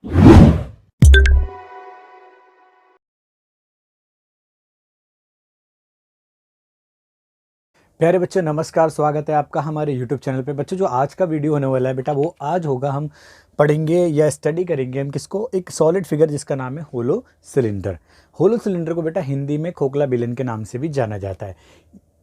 प्यारे बच्चों नमस्कार, स्वागत है आपका हमारे यूट्यूब चैनल पे। बच्चों जो आज का वीडियो होने वाला है बेटा वो आज होगा, हम पढ़ेंगे या स्टडी करेंगे हम किसको, एक सॉलिड फिगर जिसका नाम है होलो सिलेंडर। होलो सिलेंडर को बेटा हिंदी में खोखला बेलन के नाम से भी जाना जाता है।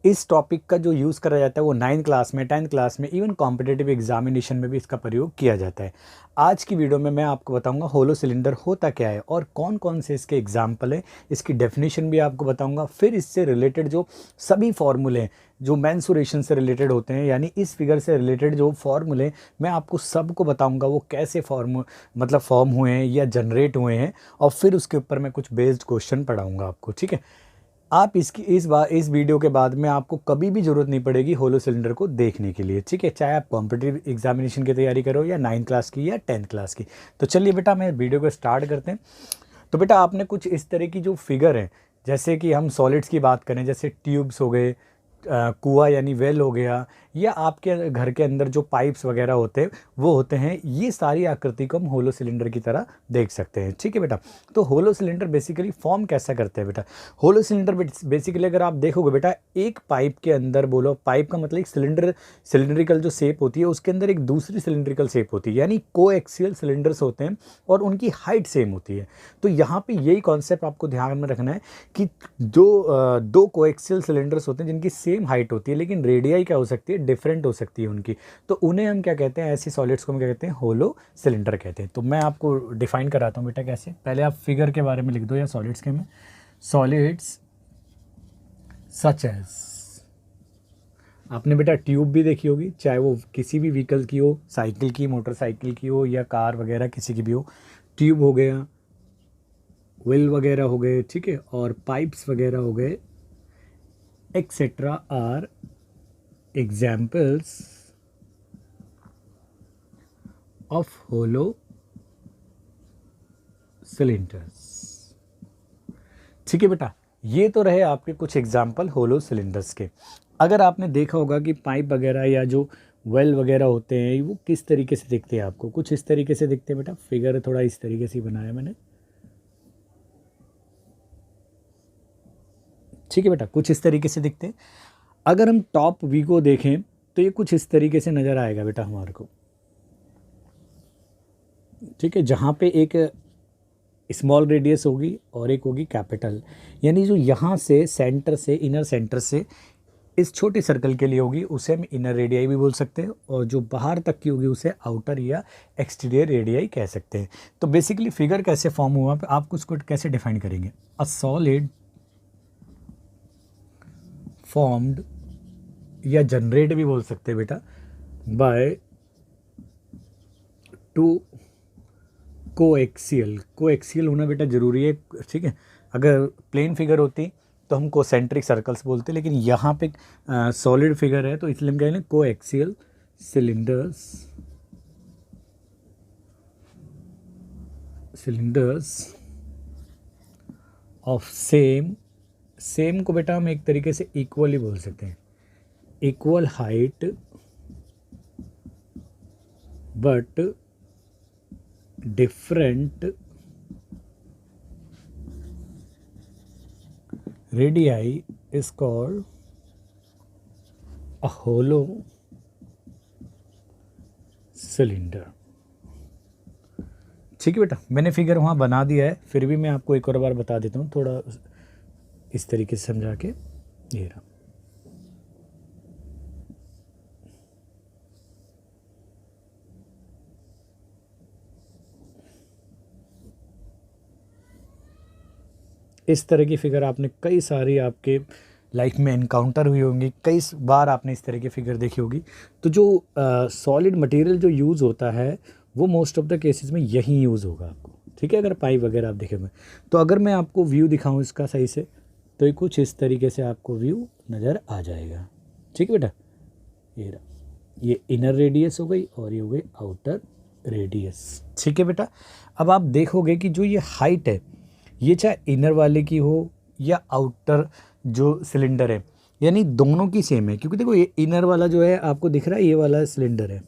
इस टॉपिक का जो यूज़ करा जाता है वो 9th क्लास में, 10th क्लास में, इवन कॉम्पिटिटिव एग्जामिनेशन में भी इसका प्रयोग किया जाता है। आज की वीडियो में मैं आपको बताऊंगा होलो सिलेंडर होता क्या है और कौन कौन से इसके एग्जाम्पल हैं, इसकी डेफिनेशन भी आपको बताऊंगा। फिर इससे रिलेटेड जो सभी फॉर्मूले हैं जो मेंसुरेशन से रिलेटेड होते हैं, यानी इस फिगर से रिलेटेड जो फॉर्मूले मैं आपको सबको बताऊंगा वो कैसे फॉर्म हुए हैं या जनरेट हुए हैं, और फिर उसके ऊपर मैं कुछ बेस्ड क्वेश्चन पढ़ाऊंगा आपको। ठीक है, आप इस वीडियो के बाद में आपको कभी भी ज़रूरत नहीं पड़ेगी होलो सिलेंडर को देखने के लिए। ठीक है, चाहे आप कॉम्पिटिटिव एग्जामिनेशन की तैयारी करो या 9th क्लास की या 10th क्लास की। तो चलिए बेटा मैं वीडियो को स्टार्ट करते हैं। तो बेटा आपने कुछ इस तरह की जो फिगर है, जैसे कि हम सॉलिड्स की बात करें, जैसे ट्यूब्स हो गए, कुआं यानी वेल हो गया, या आपके घर के अंदर जो पाइप्स वगैरह होते हैं वो होते हैं, ये सारी आकृति को हम होलो सिलेंडर की तरह देख सकते हैं। ठीक है बेटा, तो होलो सिलेंडर बेसिकली फॉर्म कैसा करते हैं बेटा। होलो सिलेंडर बेसिकली अगर आप देखोगे बेटा, एक पाइप के अंदर, बोलो पाइप का मतलब एक सिलेंड्रिकल जो शेप होती है उसके अंदर एक दूसरी सिलेंड्रिकल शेप होती है, यानी कोएक्सियल सिलेंडर्स होते हैं और उनकी हाइट सेम होती है। तो यहाँ पे यही कॉन्सेप्ट आपको ध्यान में रखना है कि जो दो कोएक्सियल सिलेंडर्स होते हैं जिनकी सेम हाइट होती है लेकिन रेडियाई क्या हो सकती है, डिफरेंट हो सकती है उनकी, तो उन्हें हम क्या कहते हैं, ऐसी सॉलिड्स को हम क्या कहते हैं, होलो सिलेंडर कहते हैं। तो मैं आपको डिफाइन कराता हूँ बेटा कैसे। पहले आप फिगर के बारे में लिख दो या सॉलिड्स के में, सॉलिड्स सच एज, आपने बेटा ट्यूब भी देखी होगी, चाहे वो किसी भी व्हीकल की हो, साइकिल की, मोटरसाइकिल की हो या कार वगैरह किसी की भी हो। ट्यूब हो गया, व्हील वगैरह हो गए, ठीक है, और पाइप्स वगैरह हो गए, etcetera are examples of hollow cylinders. ठीक है बेटा, ये तो रहे आपके कुछ एग्जाम्पल होलो सिलेंडर्स के। अगर आपने देखा होगा कि पाइप वगैरह या जो वेल वगैरह होते हैं वो किस तरीके से दिखते हैं, आपको कुछ इस तरीके से दिखते हैं बेटा। फिगर थोड़ा इस तरीके से बनाया मैंने। ठीक है बेटा, कुछ इस तरीके से दिखते हैं। अगर हम टॉप व्यू को देखें तो ये कुछ इस तरीके से नज़र आएगा बेटा हमारे को। ठीक है, जहाँ पे एक स्मॉल रेडियस होगी और एक होगी कैपिटल, यानी जो यहाँ से सेंटर से, इनर सेंटर से इस छोटे सर्कल के लिए होगी उसे हम इनर रेडियाई भी बोल सकते हैं, और जो बाहर तक की होगी उसे आउटर या एक्सटीरियर रेडियाई कह सकते हैं। तो बेसिकली फिगर कैसे फॉर्म हुआ, आप उसको कैसे डिफाइन करेंगे। अ सॉलिड फॉर्म्ड या जनरेट भी बोल सकते हैं बेटा बाय टू कोएक्सियल होना बेटा ज़रूरी है। ठीक है, अगर प्लेन फिगर होती तो हम कोसेंट्रिक सर्कल्स बोलते, लेकिन यहाँ पे सॉलिड फिगर है तो इसलिए हम कहेंगे कोएक्सियल सिलेंडर्स ऑफ सेम को बेटा हम एक तरीके से इक्वली बोल सकते हैं, equal height but different radii is called a hollow cylinder. ठीक है बेटा, मैंने फिगर वहाँ बना दिया है, फिर भी मैं आपको एक और बार बता देता हूँ थोड़ा इस तरीके से समझा के। ये रहा, इस तरह की फिगर आपने कई सारी आपके लाइफ में एनकाउंटर हुई होंगी, कई बार आपने इस तरह की फिगर देखी होगी। तो जो सॉलिड मटेरियल जो यूज़ होता है वो मोस्ट ऑफ द केसेस में यही यूज़ होगा आपको। ठीक है, अगर पाइप वगैरह आप देखेंगे तो अगर मैं आपको व्यू दिखाऊं इसका सही से, तो ये कुछ इस तरीके से आपको व्यू नज़र आ जाएगा। ठीक है बेटा, ये इनर रेडियस हो गई और ये हो गई आउटर रेडियस। ठीक है बेटा, अब आप देखोगे कि जो ये हाइट है ये चाहे इनर वाले की हो या आउटर जो सिलेंडर है, यानी दोनों की सेम है, क्योंकि देखो ये इनर वाला जो है आपको दिख रहा है, ये वाला सिलेंडर है,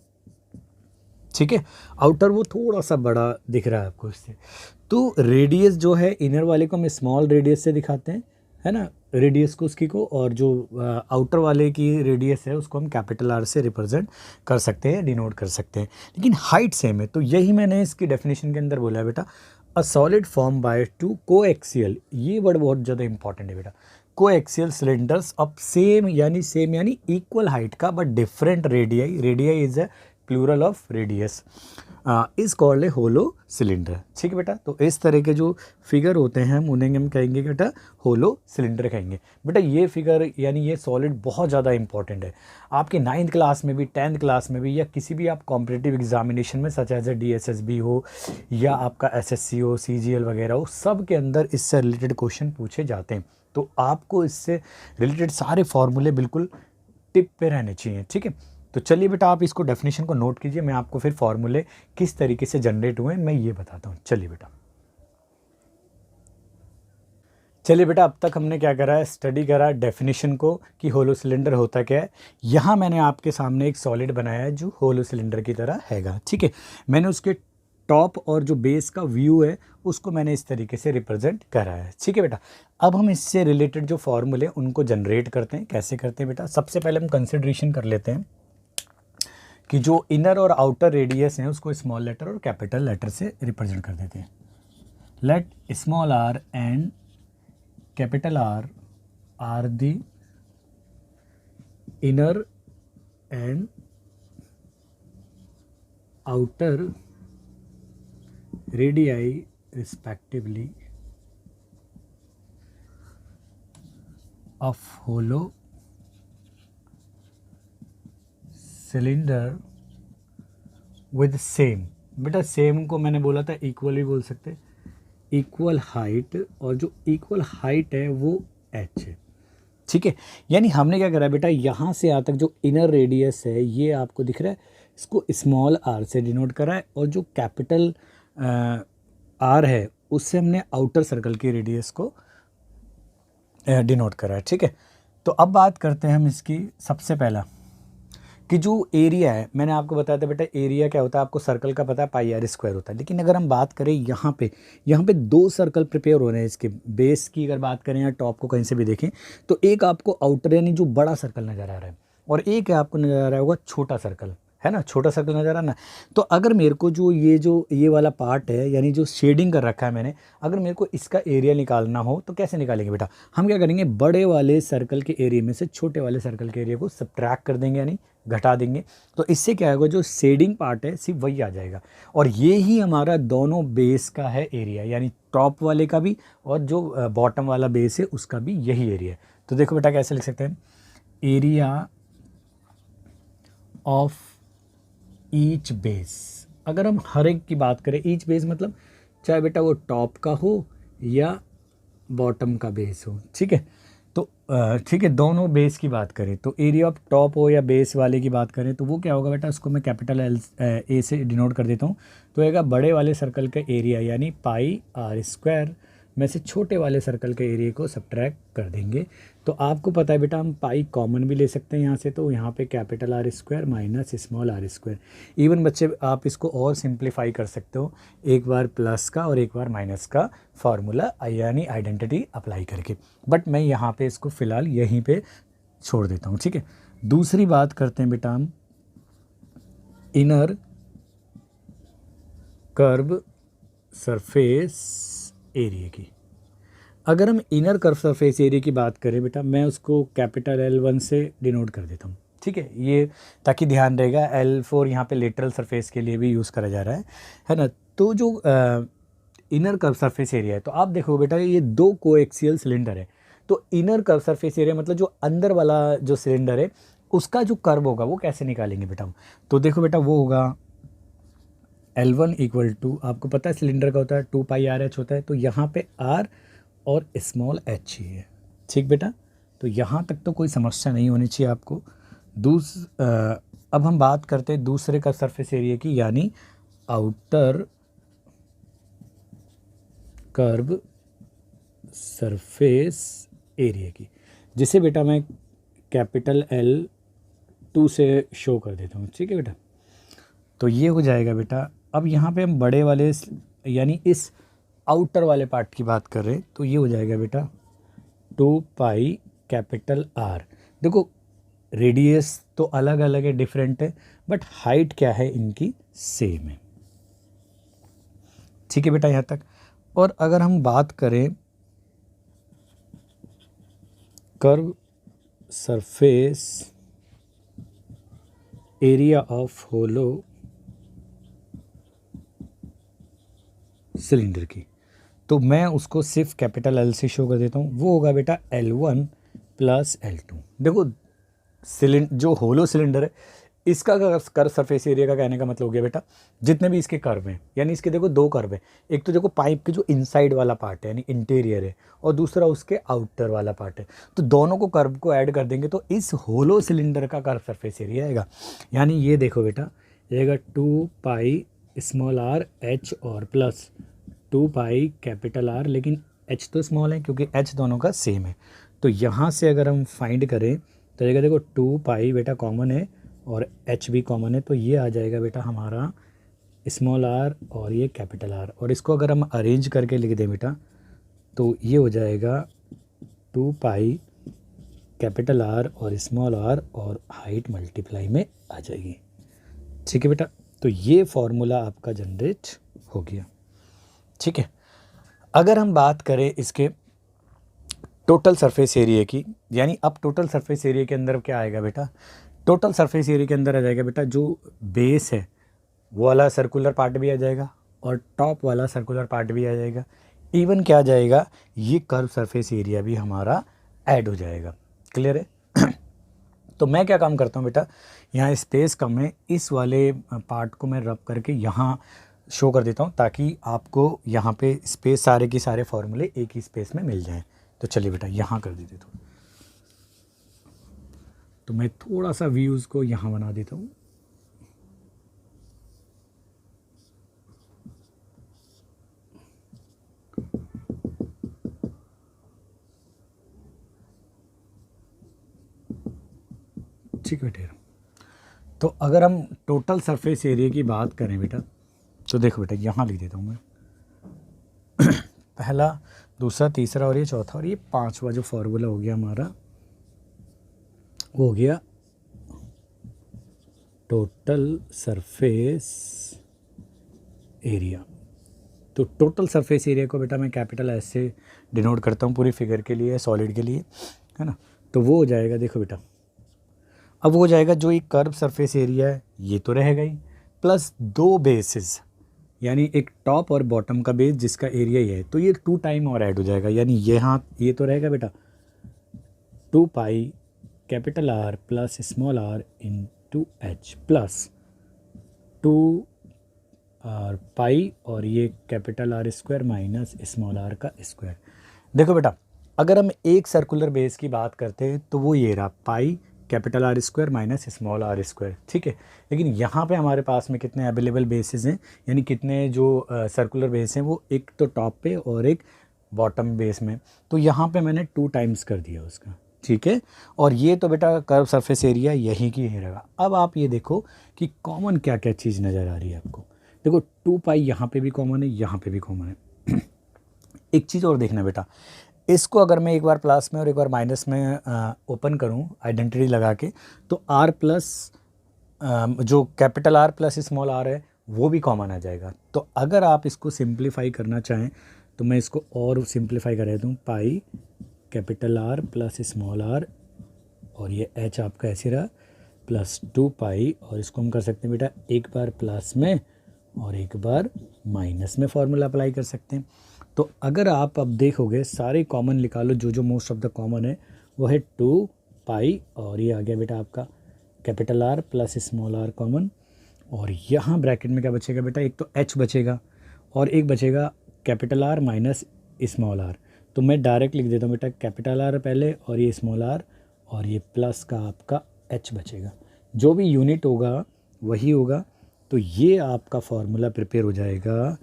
ठीक है। आउटर वो थोड़ा सा बड़ा दिख रहा है आपको इससे। तो रेडियस जो है इनर वाले को हम स्मॉल रेडियस से दिखाते हैं, है ना, रेडियस को उसकी को, और जो आउटर वाले की रेडियस है उसको हम कैपिटल आर से रिप्रेजेंट कर सकते हैं, डिनोट कर सकते हैं, लेकिन हाइट सेम है। तो यही मैंने इसकी डेफिनेशन के अंदर बोला है बेटा, a solid form by two coaxial, ये वर्ड बहुत ज़्यादा इंपॉर्टेंट है बेटा, कोएक्सियल सिलेंडर्स ऑफ सेम यानी इक्वल हाइट का but different radii, radii is a plural of radius, is called a hollow cylinder. ठीक है बेटा, तो इस तरह के जो फिगर होते हैं हम उन्हें हम कहेंगे बेटा होलो सिलेंडर कहेंगे। बेटा ये फिगर यानी ये सॉलिड बहुत ज़्यादा इंपॉर्टेंट है, आपके 9th क्लास में भी 10th क्लास में भी, या किसी भी आप कॉम्पिटिटिव एग्जामिनेशन में सच एज ए DSSB हो या आपका SSC हो, CGL वगैरह हो, सब के अंदर इससे रिलेटेड क्वेश्चन पूछे जाते हैं। तो आपको इससे रिलेटेड सारे फॉर्मूले बिल्कुल टिप पे रहने चाहिए। ठीक है, तो चलिए बेटा आप इसको डेफिनेशन को नोट कीजिए, मैं आपको फिर फॉर्मूले किस तरीके से जनरेट हुए मैं ये बताता हूँ। चलिए बेटा अब तक हमने क्या करा है, स्टडी करा डेफिनेशन को कि होलो सिलेंडर होता क्या है। यहाँ मैंने आपके सामने एक सॉलिड बनाया है जो होलो सिलेंडर की तरह हैगा। ठीक है, मैंने उसके टॉप और जो बेस का व्यू है उसको मैंने इस तरीके से रिप्रेजेंट करा है। ठीक है बेटा, अब हम इससे रिलेटेड जो फॉर्मूले उनको जनरेट करते हैं। कैसे करते हैं बेटा, सबसे पहले हम कंसिडरेशन कर लेते हैं कि जो इनर और आउटर रेडियस हैं उसको स्मॉल लेटर और कैपिटल लेटर से रिप्रेजेंट कर देते हैं। Let small R and capital R are the inner and outer radii respectively of hollow cylinder with same, बेटा सेम को मैंने बोला था इक्वल भी बोल सकते, इक्वल हाइट, और जो इक्वल हाइट है वो h है। ठीक है, यानी हमने क्या करा बेटा, यहाँ से यहाँ तक जो इनर रेडियस है ये आपको दिख रहा है, इसको स्मॉल r से डिनोट करा है, और जो कैपिटल r है उससे हमने आउटर सर्कल की रेडियस को डिनोट करा है। ठीक है, तो अब बात करते हैं हम इसकी। सबसे पहला कि जो एरिया है, मैंने आपको बताया था बेटा एरिया क्या होता है, आपको सर्कल का पता है पाई आर स्क्वायर होता है, लेकिन अगर हम बात करें यहाँ पे 2 सर्कल प्रिपेयर हो रहे हैं इसके बेस की, अगर बात करें या टॉप को कहीं से भी देखें तो एक आपको आउटर यानी जो बड़ा सर्कल नज़र आ रहा है, और एक आपको नज़र आ रहा होगा छोटा सर्कल, है ना, छोटा सर्कल नज़र आ ना। तो अगर मेरे को जो ये वाला पार्ट है यानी जो शेडिंग कर रखा है मैंने, अगर मेरे को इसका एरिया निकालना हो तो कैसे निकालेंगे बेटा, हम क्या करेंगे, बड़े वाले सर्कल के एरिया में से छोटे वाले सर्कल के एरिया को सब्ट्रैक्ट कर देंगे यानी घटा देंगे। तो इससे क्या होगा, जो शेडिंग पार्ट है सिर्फ वही आ जाएगा, और ये ही हमारा दोनों बेस का है एरिया, यानी टॉप वाले का भी और जो बॉटम वाला बेस है उसका भी यही एरिया है। तो देखो बेटा कैसे लिख सकते हैं, एरिया ऑफ ईच बेस, अगर हम हर एक की बात करें, ईच बेस मतलब चाहे बेटा वो टॉप का हो या बॉटम का बेस हो। ठीक है, तो ठीक है, दोनों बेस की बात करें तो एरिया ऑफ टॉप हो या बेस वाले की बात करें तो वो क्या होगा बेटा, उसको मैं कैपिटल ए से डिनोट कर देता हूँ। तो आएगा बड़े वाले सर्कल का एरिया यानी पाई आर स्क्वायर में से छोटे वाले सर्कल के एरिया को सब्ट्रैक्ट कर देंगे। तो आपको पता है बेटा हम पाई कॉमन भी ले सकते हैं यहाँ से, तो यहाँ पे capital R square minus small R square. Even बच्चे आप इसको और सिंप्लीफाई कर सकते हो, एक बार प्लस का और एक बार माइनस का फार्मूला यानी आइडेंटिटी अप्लाई करके, बट मैं यहाँ पे इसको फ़िलहाल यहीं पे छोड़ देता हूँ। ठीक है, दूसरी बात करते हैं बेटा हम इनर कर्व सरफेस एरिया की। अगर हम इनर कर्व सरफेस एरिया की बात करें बेटा, मैं उसको कैपिटल L1 से डिनोट कर देता हूँ। ठीक है, ये ताकि ध्यान रहेगा, L4 यहाँ पे लेटरल सरफेस के लिए भी यूज़ करा जा रहा है ना। तो जो इनर कर्व सरफेस एरिया है, तो आप देखो बेटा ये 2 कोएक्सियल सिलेंडर है, तो इनर कर्व सरफेस एरिया मतलब जो अंदर वाला जो सिलेंडर है उसका जो कर्व होगा वो कैसे निकालेंगे बेटा हम, तो देखो बेटा वो होगा L1 इक्वल टू, आपको पता है सिलेंडर का होता है 2 पाई आर एच होता है, तो यहाँ पे R और स्मॉल h ही है। ठीक बेटा, तो यहाँ तक तो कोई समस्या नहीं होनी चाहिए आपको। अब हम बात करते हैं दूसरे का सरफेस एरिया की, यानी आउटर कर्व सरफेस एरिया की, जिसे बेटा मैं कैपिटल L2 से शो कर देता हूँ। ठीक है बेटा, तो ये हो जाएगा बेटा। अब यहाँ पे हम बड़े वाले यानी इस आउटर वाले पार्ट की बात कर रहे हैं, तो ये हो जाएगा बेटा 2 पाई कैपिटल आर। देखो रेडियस तो अलग अलग है, डिफरेंट है, बट हाइट क्या है इनकी सेम है। ठीक है बेटा यहाँ तक। और अगर हम बात करें curve surface area of hollow cylinder की, तो मैं उसको सिर्फ कैपिटल एल से शो कर देता हूँ। वो होगा बेटा L1 प्लस L2। देखो जो होलो सिलेंडर है इसका कर्व सरफेस एरिया का कहने का मतलब हो गया बेटा जितने भी इसके कर्व हैं, यानी इसके देखो दो कर्व हैं, एक तो देखो पाइप के जो इनसाइड वाला पार्ट है यानी इंटीरियर है, और दूसरा उसके आउटर वाला पार्ट है। तो दोनों को कर्व को ऐड कर देंगे तो इस होलो सिलेंडर का कर्व सरफेस एरिया आएगा। यानी ये देखो बेटा आएगा 2 पाई स्मॉल आर एच और प्लस 2 पाई कैपिटल आर, लेकिन एच तो स्मॉल है क्योंकि एच दोनों का सेम है। तो यहाँ से अगर हम फाइंड करें तो आएगा देखो 2 पाई बेटा कॉमन है और एच भी कॉमन है, तो ये आ जाएगा बेटा हमारा स्मॉल आर और ये कैपिटल आर। और इसको अगर हम अरेंज करके लिख दें बेटा तो ये हो जाएगा 2 पाई कैपिटल आर और स्मॉल आर और हाइट मल्टीप्लाई में आ जाएगी। ठीक है बेटा, तो ये फॉर्मूला आपका जनरेट हो गया। ठीक है, अगर हम बात करें इसके टोटल सरफेस एरिया की, यानी अब टोटल सरफेस एरिया के अंदर क्या आएगा बेटा, टोटल सरफेस एरिया के अंदर आ जाएगा बेटा जो बेस है वो वाला सर्कुलर पार्ट भी आ जाएगा और टॉप वाला सर्कुलर पार्ट भी आ जाएगा। इवन क्या आ जाएगा, ये कर्व सरफेस एरिया भी हमारा ऐड हो जाएगा। क्लियर है? तो मैं क्या काम करता हूँ बेटा, यहाँ स्पेस कम है, इस वाले पार्ट को मैं रब करके यहाँ शो कर देता हूँ ताकि आपको यहाँ पे स्पेस सारे के सारे फॉर्मूले एक ही स्पेस में मिल जाएं। तो चलिए बेटा यहाँ कर देते थोड़ा, तो मैं थोड़ा सा व्यूज़ को यहाँ बना देता हूँ। ठीक है बेटा, तो अगर हम टोटल सरफेस एरिया की बात करें बेटा तो देखो बेटा यहाँ लिख देता हूँ मैं पहला, दूसरा, तीसरा और ये चौथा और ये पांचवा जो फॉर्मूला हो गया हमारा वो हो गया टोटल सरफेस एरिया। तो टोटल सरफेस एरिया को बेटा मैं कैपिटल एस से डिनोट करता हूँ पूरी फिगर के लिए, सॉलिड के लिए, है ना। तो वो हो जाएगा, देखो बेटा अब वो हो जाएगा जो एक कर्व सरफेस एरिया है ये तो रहेगा ही, प्लस दो बेसिस यानी एक टॉप और बॉटम का बेस जिसका एरिया ही है, तो ये 2 टाइम और ऐड हो जाएगा। यानी यहाँ ये तो रहेगा बेटा 2 pi capital R plus small R into H plus 2 pi और ये capital R square minus small R का स्क्वायर। देखो बेटा अगर हम एक सर्कुलर बेस की बात करते हैं तो वो ये रहा pi capital R square minus small R square. ठीक है, लेकिन यहाँ पे हमारे पास में कितने अवेलेबल बेसिस हैं, यानी कितने जो सर्कुलर बेस हैं वो एक तो टॉप पे और एक बॉटम बेस में, तो यहाँ पे मैंने 2 टाइम्स कर दिया उसका। ठीक है, और ये तो बेटा कर्व सरफेस एरिया यहीं की ही रहेगा। अब आप ये देखो कि कॉमन क्या क्या चीज़ नज़र आ रही है आपको। देखो 2 पाई यहाँ पे भी कॉमन है, यहाँ पे भी कॉमन है एक चीज़ और देखना बेटा, इसको अगर मैं एक बार प्लस में और एक बार माइनस में ओपन करूं आइडेंटिटी लगा के, तो आर प्लस जो capital R plus small R है वो भी कॉमन आ जाएगा। तो अगर आप इसको सिंप्लीफाई करना चाहें तो मैं इसको और सिंप्लीफाई कर देता हूँ, pi capital R plus small R और ये एच आपका ऐसे रहा प्लस 2 पाई, और इसको हम कर सकते हैं बेटा एक बार प्लस में और एक बार माइनस में फॉर्मूला अप्लाई कर सकते हैं। तो अगर आप अब देखोगे सारे कॉमन निकालो, जो मोस्ट ऑफ द कॉमन है वो है 2 पाई और ये आ गया बेटा आपका capital R plus small R common, और यहाँ ब्रैकेट में क्या बचेगा बेटा, एक तो एच बचेगा और एक बचेगा capital R minus small R. तो मैं डायरेक्ट लिख देता हूँ बेटा कैपिटल आर पहले और ये स्मॉल आर और ये प्लस का आपका एच बचेगा, जो भी यूनिट होगा वही होगा। तो ये आपका फॉर्मूला प्रिपेयर हो जाएगा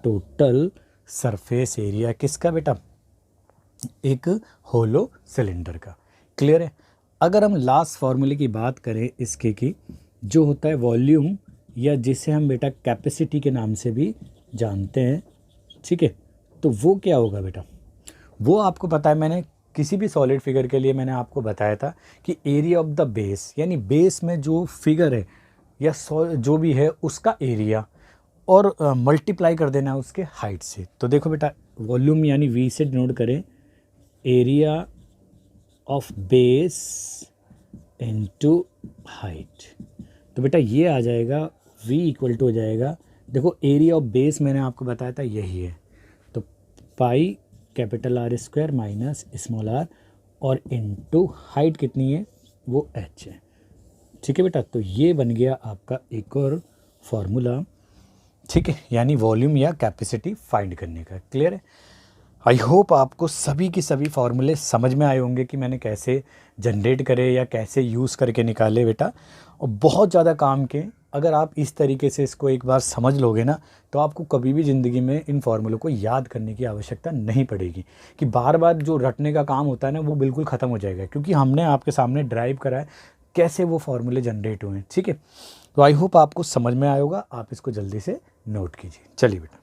टोटल सरफेस एरिया किसका बेटा, एक होलो सिलेंडर का। क्लियर है? अगर हम लास्ट फॉर्मूले की बात करें इसके की, जो होता है वॉल्यूम या जिसे हम बेटा कैपेसिटी के नाम से भी जानते हैं, ठीक है। तो वो क्या होगा बेटा, वो आपको पता है, मैंने किसी भी सॉलिड फिगर के लिए मैंने आपको बताया था कि एरिया ऑफ द बेस, यानी बेस में जो फिगर है या जो भी है उसका एरिया, और मल्टीप्लाई कर देना है उसके हाइट से। तो देखो बेटा, वॉल्यूम यानी वी से डिनोट करें area of base into height. तो बेटा ये आ जाएगा v इक्वल टू हो जाएगा, देखो एरिया ऑफ बेस मैंने आपको बताया था यही है, तो pi capital R square minus small R, और इनटू हाइट कितनी है वो h है, ठीक है बेटा। तो ये बन गया आपका एक और फॉर्मूला, ठीक है, यानी वॉल्यूम या कैपेसिटी फाइंड करने का। क्लियर है? आई होप आपको सभी के सभी फार्मूले समझ में आए होंगे कि मैंने कैसे जनरेट करे या कैसे यूज़ करके निकाले बेटा, और बहुत ज़्यादा काम के। अगर आप इस तरीके से इसको एक बार समझ लोगे ना, तो आपको कभी भी ज़िंदगी में इन फार्मूलों को याद करने की आवश्यकता नहीं पड़ेगी, कि बार बार जो रटने का काम होता है ना वो बिल्कुल ख़त्म हो जाएगा, क्योंकि हमने आपके सामने ड्राइव करा है कैसे वो फार्मूले जनरेट हुए हैं, ठीक है। तो आई होप आपको समझ में आया होगा, आप इसको जल्दी से नोट कीजिए। चलिए बेटा।